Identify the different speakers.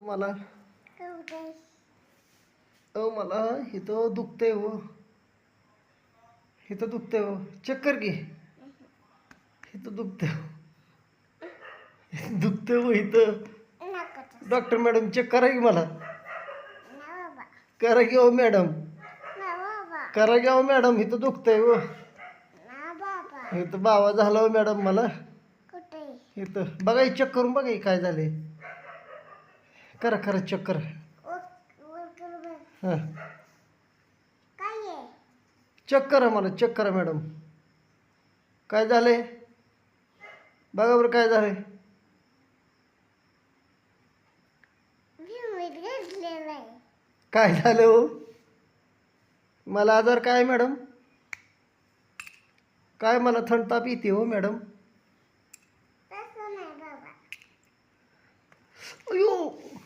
Speaker 1: मला मला इथं दुखतंय हो. इथं दुखतंय हो. चेक कर की. इथं दुखतंय हो. दुखतंय हो इथं. डॉक्टर मॅडम चेक करा की मला. करा की हो मॅडम. करा की हो मॅडम. इथं दुखतंय हो. इथं बाबा झाला हो मॅडम मला. इथं बघा, चेक करून बघा काय झाले. करा करा चेक करा. हां, चेक करा, मला चेक करा मॅडम. काय झाले बघा बरं, काय झालंय. काय झालं हो. मला आजार काय मॅडम. काय मला थंड ताप येते हो मॅडम. अयो